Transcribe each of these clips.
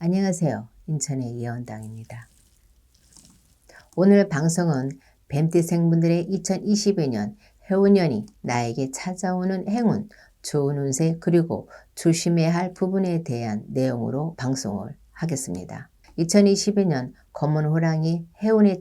안녕하세요. 인천의 예언당입니다. 오늘 방송은 뱀띠생분들의 2022년 해운년이 나에게 찾아오는 행운, 좋은 운세 그리고 조심해야 할 부분에 대한 내용으로 방송을 하겠습니다. 2022년 검은 호랑이 해운의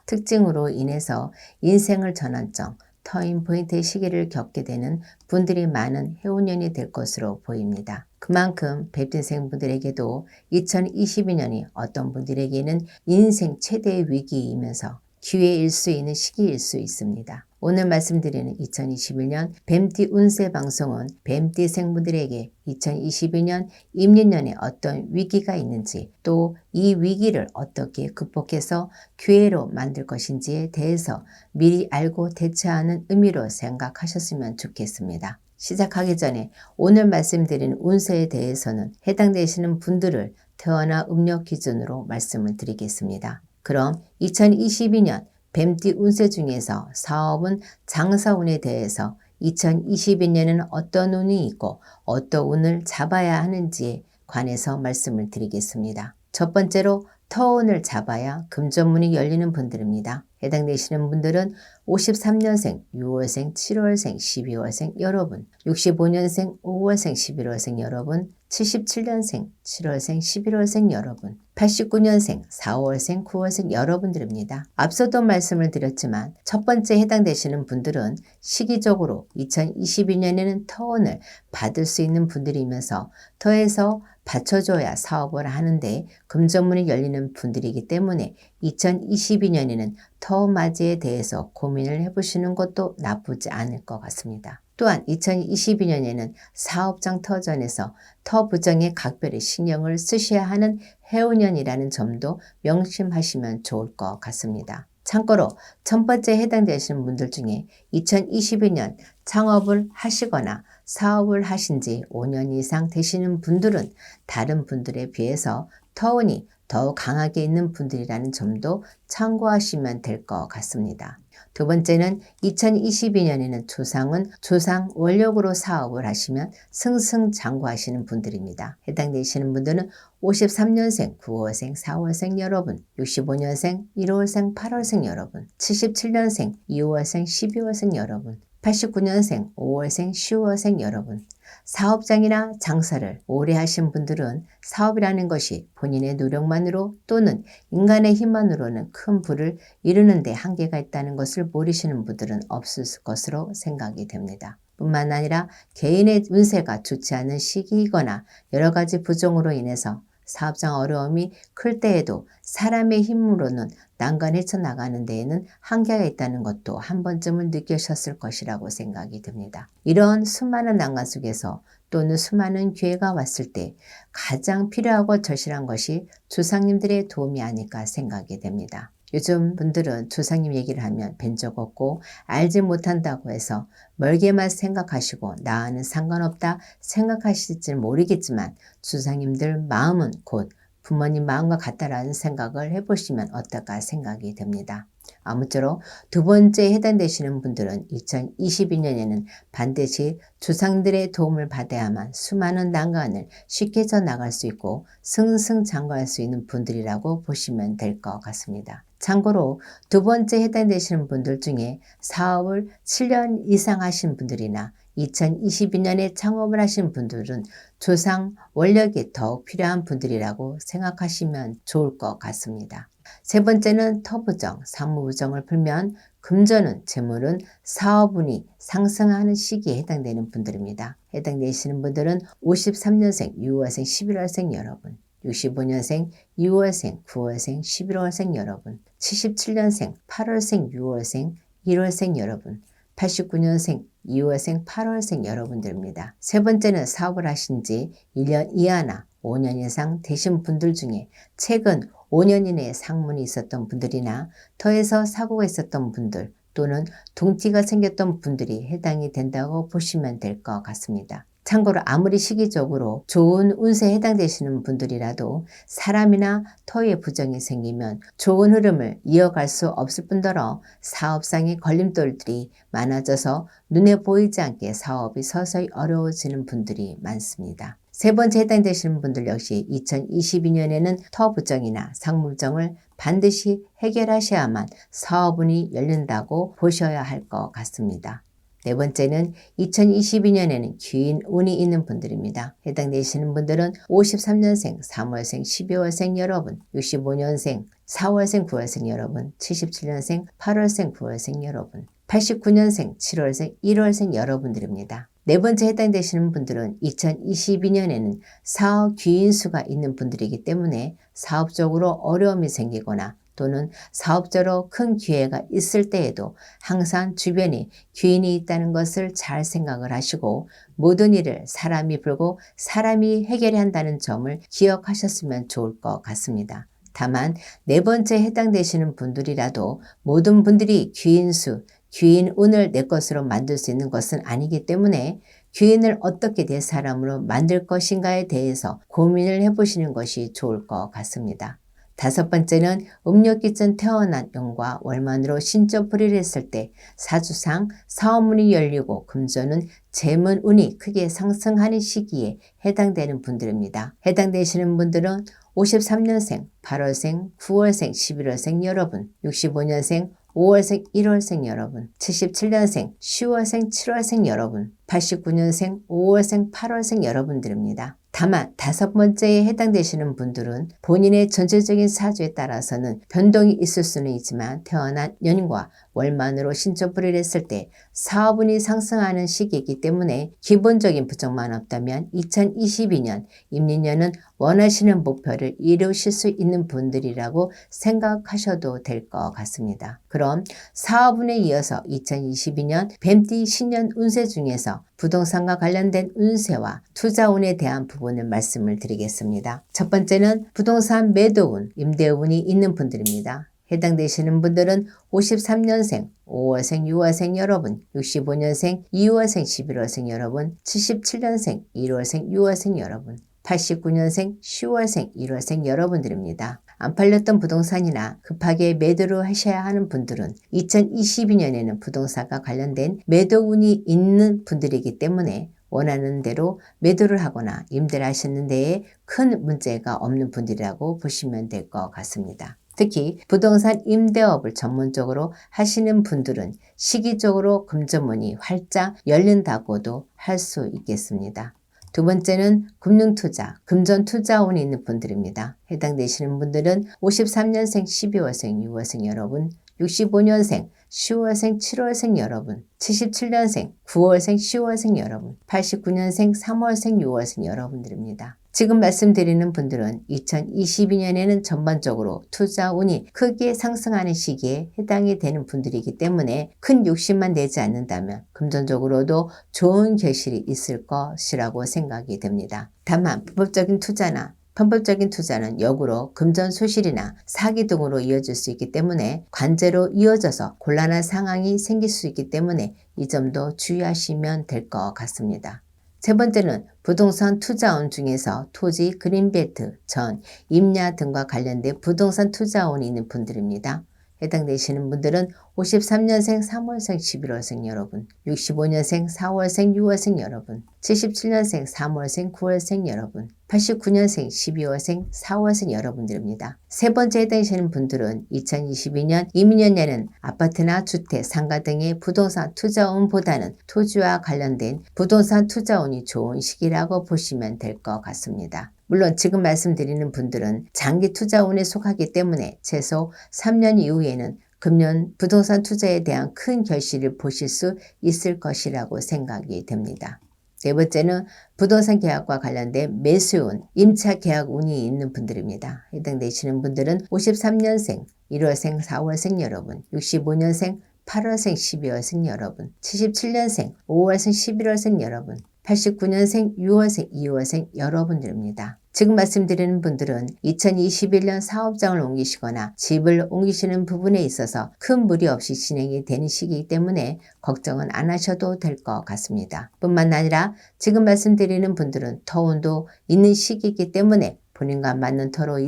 특징으로 인해서 인생을 전환점, 터닝포인트의 시기를 겪게 되는 분들이 많은 해운년이 될 것으로 보입니다. 그만큼 뱀띠생분들에게도 2022년이 어떤 분들에게는 인생 최대의 위기이면서 기회일 수 있는 시기일 수 있습니다. 오늘 말씀드리는 2021년 뱀띠 운세 방송은 뱀띠생분들에게 2022년 임진년에 어떤 위기가 있는지 또 이 위기를 어떻게 극복해서 기회로 만들 것인지에 대해서 미리 알고 대처하는 의미로 생각하셨으면 좋겠습니다. 시작하기 전에 오늘 말씀드린 운세에 대해서는 해당되시는 분들을 태어나 음력 기준으로 말씀을 드리겠습니다. 그럼 2022년 뱀띠 운세 중에서 사업은 장사운에 대해서 2022년에는 어떤 운이 있고 어떤 운을 잡아야 하는지에 관해서 말씀을 드리겠습니다. 첫 번째로 터운을 잡아야 금전문이 열리는 분들입니다. 해당되시는 분들은 53년생, 6월생, 7월생, 12월생 여러분, 65년생, 5월생, 11월생 여러분, 77년생, 7월생, 11월생 여러분, 89년생, 4월생, 9월생 여러분들입니다. 앞서도 말씀을 드렸지만 첫 번째 해당되시는 분들은 시기적으로 2022년에는 터운을 받을 수 있는 분들이면서 터에서 받쳐줘야 사업을 하는데 금전문이 열리는 분들이기 때문에 2022년에는 터 맞이에 대해서 고민을 해보시는 것도 나쁘지 않을 것 같습니다. 또한 2022년에는 사업장 터전에서 터 부정에 각별히 신경을 쓰셔야 하는 해운년이라는 점도 명심하시면 좋을 것 같습니다. 참고로 첫 번째 해당되시는 분들 중에 2022년 창업을 하시거나 사업을 하신 지 5년 이상 되시는 분들은 다른 분들에 비해서 터운이 더욱 강하게 있는 분들이라는 점도 참고하시면 될 것 같습니다. 두 번째는 2022년에는 조상은 조상 원력으로 사업을 하시면 승승장구하시는 분들입니다. 해당되시는 분들은 53년생, 9월생, 4월생 여러분, 65년생, 1월생, 8월생 여러분, 77년생, 2월생, 12월생 여러분, 89년생, 5월생, 10월생 여러분, 사업장이나 장사를 오래 하신 분들은 사업이라는 것이 본인의 노력만으로 또는 인간의 힘만으로는 큰 부를 이루는 데 한계가 있다는 것을 모르시는 분들은 없을 것으로 생각이 됩니다. 뿐만 아니라 개인의 운세가 좋지 않은 시기이거나 여러 가지 부정으로 인해서 사업장 어려움이 클 때에도 사람의 힘으로는 난간 헤쳐나가는 데에는 한계가 있다는 것도 한 번쯤은 느끼셨을 것이라고 생각이 듭니다. 이런 수많은 난간 속에서 또는 수많은 기회가 왔을 때 가장 필요하고 절실한 것이 조상님들의 도움이 아닐까 생각이 됩니다. 요즘 분들은 조상님 얘기를 하면 뵌 적 없고 알지 못한다고 해서 멀게만 생각하시고 나와는 상관없다 생각하실지 모르겠지만 조상님들 마음은 곧 부모님 마음과 같다라는 생각을 해보시면 어떨까 생각이 됩니다. 아무쪼록 두 번째에 해당되시는 분들은 2022년에는 반드시 조상들의 도움을 받아야만 수많은 난관을 쉽게 져나갈 수 있고 승승장구할 수 있는 분들이라고 보시면 될 것 같습니다. 참고로 두 번째 해당되시는 분들 중에 사업을 7년 이상 하신 분들이나 2022년에 창업을 하신 분들은 조상 원력이 더욱 필요한 분들이라고 생각하시면 좋을 것 같습니다. 세 번째는 터부정, 사무부정을 풀면 금전은, 재물은, 사업운이 상승하는 시기에 해당되는 분들입니다. 해당되시는 분들은 53년생, 6월생, 11월생 여러분, 65년생, 6월생, 9월생, 11월생 여러분, 77년생, 8월생, 6월생, 1월생 여러분, 89년생, 2월생, 8월생 여러분들입니다. 세 번째는 사업을 하신 지 1년 이하나 5년 이상 되신 분들 중에 최근 5년 이내에 상문이 있었던 분들이나 터에서 사고가 있었던 분들 또는 동티가 생겼던 분들이 해당이 된다고 보시면 될 것 같습니다. 참고로 아무리 시기적으로 좋은 운세에 해당되시는 분들이라도 사람이나 터에 부정이 생기면 좋은 흐름을 이어갈 수 없을 뿐더러 사업상의 걸림돌들이 많아져서 눈에 보이지 않게 사업이 서서히 어려워지는 분들이 많습니다. 세 번째 해당되시는 분들 역시 2022년에는 터부정이나 상무부정을 반드시 해결하셔야만 사업운이 열린다고 보셔야 할 것 같습니다. 네 번째는 2022년에는 귀인 운이 있는 분들입니다. 해당되시는 분들은 53년생, 3월생, 12월생 여러분, 65년생, 4월생, 9월생 여러분, 77년생, 8월생, 9월생 여러분, 89년생, 7월생, 1월생 여러분들입니다. 네 번째 해당되시는 분들은 2022년에는 사업 귀인수가 있는 분들이기 때문에 사업적으로 어려움이 생기거나 또는 사업적으로 큰 기회가 있을 때에도 항상 주변에 귀인이 있다는 것을 잘 생각을 하시고 모든 일을 사람이 불고 사람이 해결해야 한다는 점을 기억하셨으면 좋을 것 같습니다. 다만 네 번째 해당되시는 분들이라도 모든 분들이 귀인수, 귀인운을 내 것으로 만들 수 있는 것은 아니기 때문에 귀인을 어떻게 내 사람으로 만들 것인가에 대해서 고민을 해보시는 것이 좋을 것 같습니다. 다섯 번째는 음력기전 태어난 용과 월만으로 신조풀이를 했을 때 사주상 사업문이 열리고 금전은 재문운이 크게 상승하는 시기에 해당되는 분들입니다. 해당되시는 분들은 53년생, 8월생, 9월생, 11월생 여러분, 65년생, 5월생, 1월생 여러분, 77년생, 10월생, 7월생 여러분, 89년생, 5월생, 8월생 여러분들입니다. 다만 다섯 번째에 해당되시는 분들은 본인의 전체적인 사주에 따라서는 변동이 있을 수는 있지만 태어난 년과 월만으로 신조풀이를 했을 때 사업운이 상승하는 시기이기 때문에 기본적인 부정만 없다면 2022년 임진년은 원하시는 목표를 이루실 수 있는 분들이라고 생각하셔도 될 것 같습니다. 그럼 사업운에 이어서 2022년 뱀띠 신년 운세 중에서 부동산과 관련된 운세와 투자운에 대한 부분을 말씀을 드리겠습니다. 첫 번째는 부동산 매도운, 임대운이 있는 분들입니다. 해당되시는 분들은 53년생, 5월생, 6월생 여러분, 65년생, 2월생, 11월생 여러분, 77년생, 1월생, 6월생 여러분, 89년생, 10월생, 1월생 여러분들입니다. 안 팔렸던 부동산이나 급하게 매도를 하셔야 하는 분들은 2022년에는 부동산과 관련된 매도운이 있는 분들이기 때문에 원하는 대로 매도를 하거나 임대를 하시는 데에 큰 문제가 없는 분들이라고 보시면 될 것 같습니다. 특히 부동산 임대업을 전문적으로 하시는 분들은 시기적으로 금전문이 활짝 열린다고도 할 수 있겠습니다. 두 번째는 금융투자, 금전투자운이 있는 분들입니다. 해당되시는 분들은 53년생, 12월생, 6월생 여러분, 65년생, 10월생, 7월생 여러분, 77년생, 9월생, 10월생 여러분, 89년생, 3월생, 6월생 여러분들입니다. 지금 말씀드리는 분들은 2022년에는 전반적으로 투자운이 크게 상승하는 시기에 해당이 되는 분들이기 때문에 큰 욕심만 내지 않는다면 금전적으로도 좋은 결실이 있을 것이라고 생각이 됩니다. 다만 불법적인 투자나 편법적인 투자는 역으로 금전 소실이나 사기 등으로 이어질 수 있기 때문에 관제로 이어져서 곤란한 상황이 생길 수 있기 때문에 이 점도 주의하시면 될 것 같습니다. 세 번째는 부동산 투자운 중에서 토지, 그린벨트, 전, 임야 등과 관련된 부동산 투자운이 있는 분들입니다. 해당되시는 분들은 53년생, 3월생, 11월생 여러분, 65년생, 4월생, 6월생 여러분, 77년생, 3월생, 9월생 여러분, 89년생, 12월생, 4월생 여러분들입니다. 세 번째 해당되시는 분들은 2022년 임인년에는 아파트나 주택, 상가 등의 부동산 투자운보다는 토지와 관련된 부동산 투자운이 좋은 시기라고 보시면 될 것 같습니다. 물론 지금 말씀드리는 분들은 장기 투자운에 속하기 때문에 최소 3년 이후에는 금년 부동산 투자에 대한 큰 결실을 보실 수 있을 것이라고 생각이 됩니다. 네 번째는 부동산 계약과 관련된 매수운, 임차 계약 운이 있는 분들입니다. 해당되시는 분들은 53년생, 1월생, 4월생 여러분, 65년생, 8월생, 12월생 여러분, 77년생, 5월생, 11월생 여러분, 89년생, 6월생, 2월생 여러분들입니다. 지금 말씀드리는 분들은 2021년 사업장을 옮기시거나 집을 옮기시는 부분에 있어서 큰 무리 없이 진행이 되는 시기이기 때문에 걱정은 안 하셔도 될 것 같습니다. 뿐만 아니라 지금 말씀드리는 분들은 터운도 있는 시기이기 때문에 본인과 맞는 터로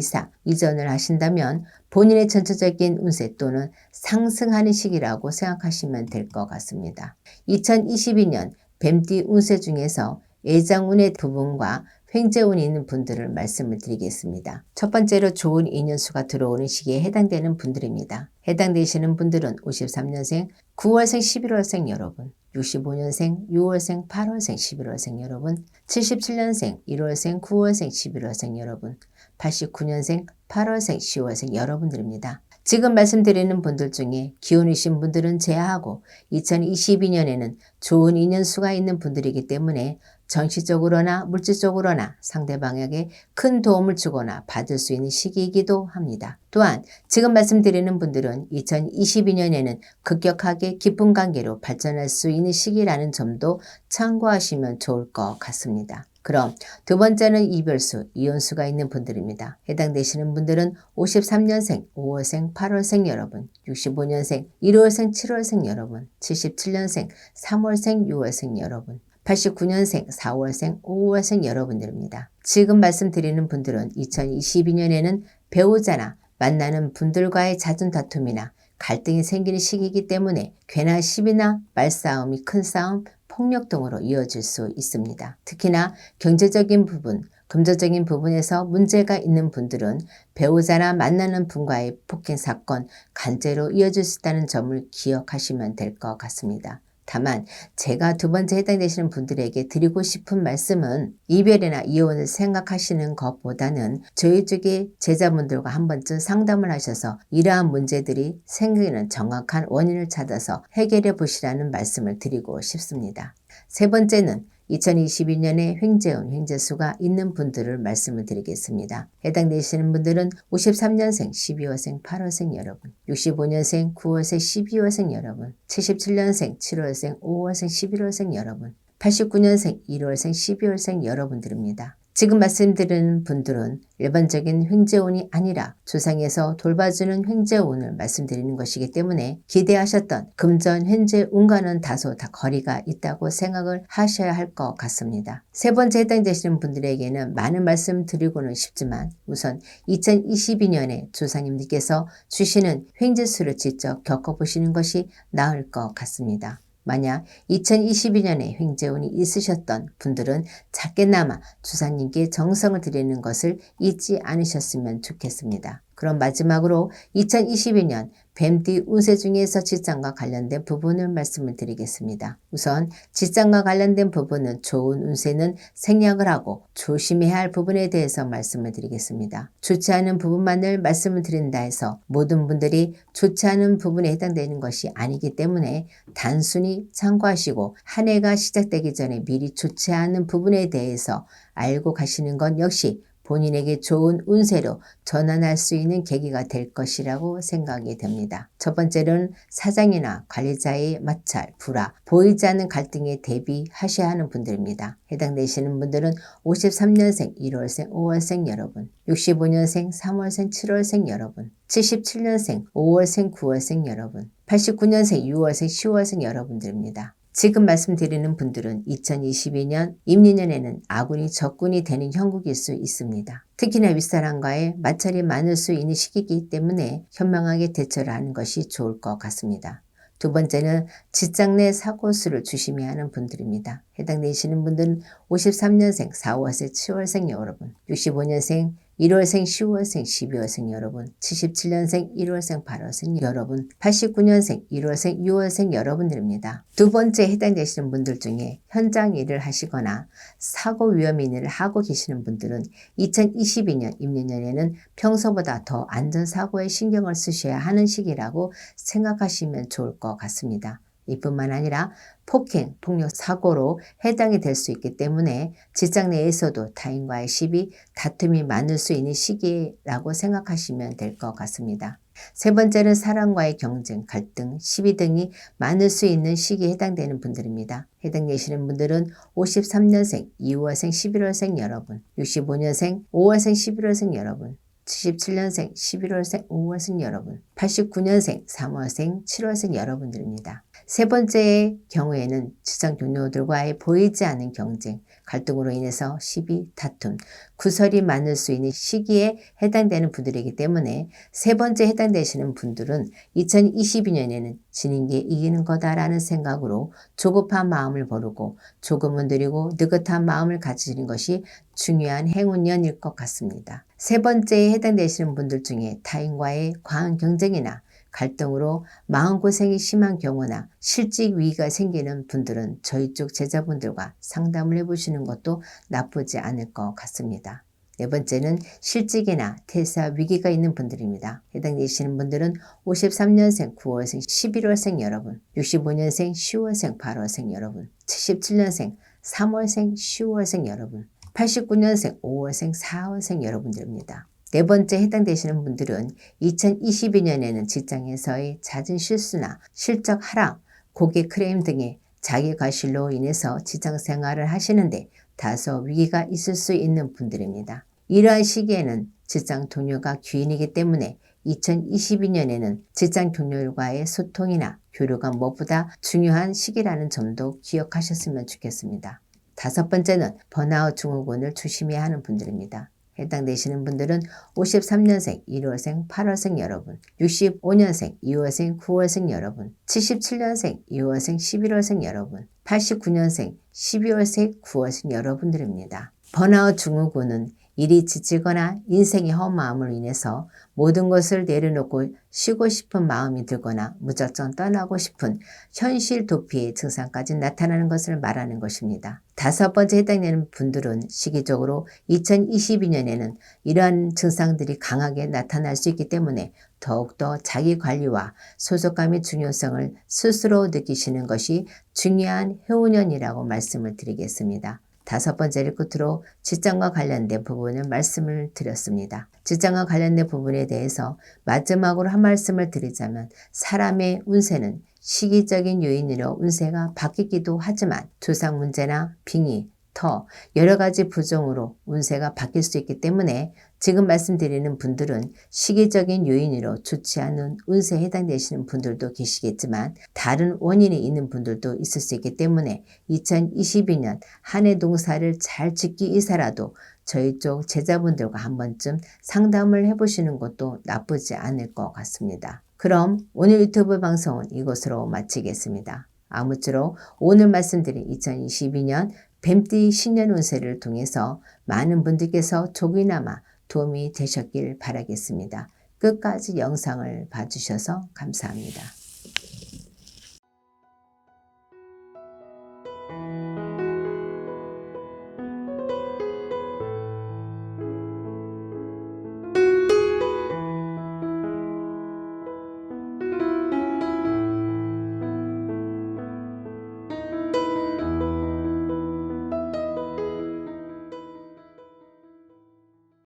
이전을 하신다면 본인의 전체적인 운세 또는 상승하는 시기라고 생각하시면 될 것 같습니다. 2022년 뱀띠 운세 중에서 애장운의 부분과 횡재운이 있는 분들을 말씀을 드리겠습니다. 첫 번째로 좋은 인연수가 들어오는 시기에 해당되는 분들입니다. 해당되시는 분들은 53년생, 9월생, 11월생 여러분, 65년생, 6월생, 8월생, 11월생 여러분, 77년생, 1월생, 9월생, 11월생 여러분, 89년생, 8월생, 10월생 여러분들입니다. 지금 말씀드리는 분들 중에 기혼이신 분들은 제하하고 2022년에는 좋은 인연수가 있는 분들이기 때문에 정치적으로나 물질적으로나 상대방에게 큰 도움을 주거나 받을 수 있는 시기이기도 합니다. 또한 지금 말씀드리는 분들은 2022년에는 급격하게 깊은 관계로 발전할 수 있는 시기라는 점도 참고하시면 좋을 것 같습니다. 그럼 두 번째는 이별수, 이혼수가 있는 분들입니다. 해당되시는 분들은 53년생, 5월생, 8월생 여러분, 65년생, 1월생, 7월생 여러분, 77년생, 3월생, 6월생 여러분, 89년생, 4월생, 5월생 여러분들입니다. 지금 말씀드리는 분들은 2022년에는 배우자나 만나는 분들과의 잦은 다툼이나 갈등이 생기는 시기이기 때문에 괜한 시비나 말싸움이 큰 싸움, 폭력 등으로 이어질 수 있습니다. 특히나 경제적인 부분, 금전적인 부분에서 문제가 있는 분들은 배우자나 만나는 분과의 폭행 사건, 간제로 이어질 수 있다는 점을 기억하시면 될 것 같습니다. 다만 제가 두 번째 해당되시는 분들에게 드리고 싶은 말씀은 이별이나 이혼을 생각하시는 것보다는 저희 쪽의 제자분들과 한 번쯤 상담을 하셔서 이러한 문제들이 생기는 정확한 원인을 찾아서 해결해 보시라는 말씀을 드리고 싶습니다. 세 번째는 2022년에 횡재운, 횡재수가 있는 분들을 말씀을 드리겠습니다. 해당되시는 분들은 53년생, 12월생, 8월생 여러분, 65년생, 9월생, 12월생 여러분, 77년생, 7월생, 5월생, 11월생 여러분, 89년생, 1월생, 12월생 여러분들입니다. 지금 말씀드리는 분들은 일반적인 횡재운이 아니라 조상에서 돌봐주는 횡재운을 말씀드리는 것이기 때문에 기대하셨던 금전 횡재운과는 다소 다 거리가 있다고 생각을 하셔야 할 것 같습니다. 세 번째 해당되시는 분들에게는 많은 말씀 드리고는 싶지만 우선 2022년에 조상님들께서 주시는 횡재수를 직접 겪어보시는 것이 나을 것 같습니다. 만약 2022년에 횡재운이 있으셨던 분들은 작게나마 조상님께 정성을 드리는 것을 잊지 않으셨으면 좋겠습니다. 그럼 마지막으로 2022년 뱀띠 운세 중에서 직장과 관련된 부분을 말씀을 드리겠습니다. 우선 직장과 관련된 부분은 좋은 운세는 생략을 하고 조심해야 할 부분에 대해서 말씀을 드리겠습니다. 좋지 않은 부분만을 말씀을 드린다 해서 모든 분들이 좋지 않은 부분에 해당되는 것이 아니기 때문에 단순히 참고하시고 한 해가 시작되기 전에 미리 좋지 않은 부분에 대해서 알고 가시는 건 역시 본인에게 좋은 운세로 전환할 수 있는 계기가 될 것이라고 생각이 됩니다. 첫 번째는 사장이나 관리자의 마찰, 불화, 보이지 않는 갈등에 대비하셔야 하는 분들입니다. 해당되시는 분들은 53년생, 1월생, 5월생 여러분, 65년생, 3월생, 7월생 여러분, 77년생, 5월생, 9월생 여러분, 89년생, 6월생, 10월생 여러분들입니다. 지금 말씀드리는 분들은 2022년 임진년에는 아군이 적군이 되는 형국일 수 있습니다. 특히나 윗사람과의 마찰이 많을 수 있는 시기이기 때문에 현명하게 대처를 하는 것이 좋을 것 같습니다. 두 번째는 직장 내 사고수를 조심해야 하는 분들입니다. 해당되시는 분들은 53년생, 4월생, 7월생 여러분, 65년생, 1월생, 10월생, 12월생 여러분, 77년생, 1월생, 8월생 여러분, 89년생, 1월생, 6월생 여러분들입니다. 두 번째 해당되시는 분들 중에 현장 일을 하시거나 사고 위험 일을 하고 계시는 분들은 2022년 임진년에는 평소보다 더 안전사고에 신경을 쓰셔야 하는 시기라고 생각하시면 좋을 것 같습니다. 이뿐만 아니라 폭행, 폭력 사고로 해당이 될 수 있기 때문에 직장 내에서도 타인과의 시비, 다툼이 많을 수 있는 시기라고 생각하시면 될 것 같습니다. 세 번째는 사람과의 경쟁, 갈등, 시비 등이 많을 수 있는 시기에 해당되는 분들입니다. 해당되시는 분들은 53년생, 2월생, 11월생 여러분, 65년생, 5월생, 11월생 여러분, 77년생, 11월생, 5월생 여러분, 89년생, 3월생, 7월생 여러분들입니다. 세 번째의 경우에는 직장 동료들과의 보이지 않는 경쟁, 갈등으로 인해서 시비, 다툼, 구설이 많을 수 있는 시기에 해당되는 분들이기 때문에 세 번째 해당되시는 분들은 2022년에는 지는 게 이기는 거다라는 생각으로 조급한 마음을 버리고 조금은 느리고 느긋한 마음을 가지는 것이 중요한 행운년일 것 같습니다. 세 번째에 해당되시는 분들 중에 타인과의 과한 경쟁이나 갈등으로 마음고생이 심한 경우나 실직 위기가 생기는 분들은 저희 쪽 제자분들과 상담을 해보시는 것도 나쁘지 않을 것 같습니다. 네 번째는 실직이나 퇴사 위기가 있는 분들입니다. 해당되시는 분들은 53년생 9월생 11월생 여러분, 65년생 10월생 8월생 여러분, 77년생 3월생 10월생 여러분, 89년생 5월생 4월생 여러분들입니다. 네 번째 해당되시는 분들은 2022년에는 직장에서의 잦은 실수나 실적 하락, 고객 크레임 등의 자기 과실로 인해서 직장 생활을 하시는데 다소 위기가 있을 수 있는 분들입니다. 이러한 시기에는 직장 동료가 귀인이기 때문에 2022년에는 직장 동료들과의 소통이나 교류가 무엇보다 중요한 시기라는 점도 기억하셨으면 좋겠습니다. 다섯 번째는 번아웃 증후군을 조심해야 하는 분들입니다. 해당되시는 분들은 53년생 1월생 8월생 여러분, 65년생 2월생 9월생 여러분, 77년생 2월생 11월생 여러분, 89년생 12월생 9월생 여러분들입니다. 번아웃 증후군은 일이 지치거나 인생의 허무함으로 인해서 모든 것을 내려놓고 쉬고 싶은 마음이 들거나 무작정 떠나고 싶은 현실 도피의 증상까지 나타나는 것을 말하는 것입니다. 다섯 번째 해당되는 분들은 시기적으로 2022년에는 이러한 증상들이 강하게 나타날 수 있기 때문에 더욱더 자기관리와 소속감의 중요성을 스스로 느끼시는 것이 중요한 해운년이라고 말씀을 드리겠습니다. 다섯 번째를 끝으로 직장과 관련된 부분을 말씀을 드렸습니다. 직장과 관련된 부분에 대해서 마지막으로 한 말씀을 드리자면 사람의 운세는 시기적인 요인으로 운세가 바뀌기도 하지만 조상 문제나 빙의, 터, 여러 가지 부종으로 운세가 바뀔 수 있기 때문에 지금 말씀드리는 분들은 시기적인 요인으로 좋지 않은 운세에 해당되시는 분들도 계시겠지만 다른 원인이 있는 분들도 있을 수 있기 때문에 2022년 한 해 농사를 잘 짓기 위해서라도 저희 쪽 제자분들과 한 번쯤 상담을 해보시는 것도 나쁘지 않을 것 같습니다. 그럼 오늘 유튜브 방송은 이것으로 마치겠습니다. 아무쪼록 오늘 말씀드린 2022년 뱀띠 신년 운세를 통해서 많은 분들께서 조금이나마 도움이 되셨길 바라겠습니다. 끝까지 영상을 봐주셔서 감사합니다.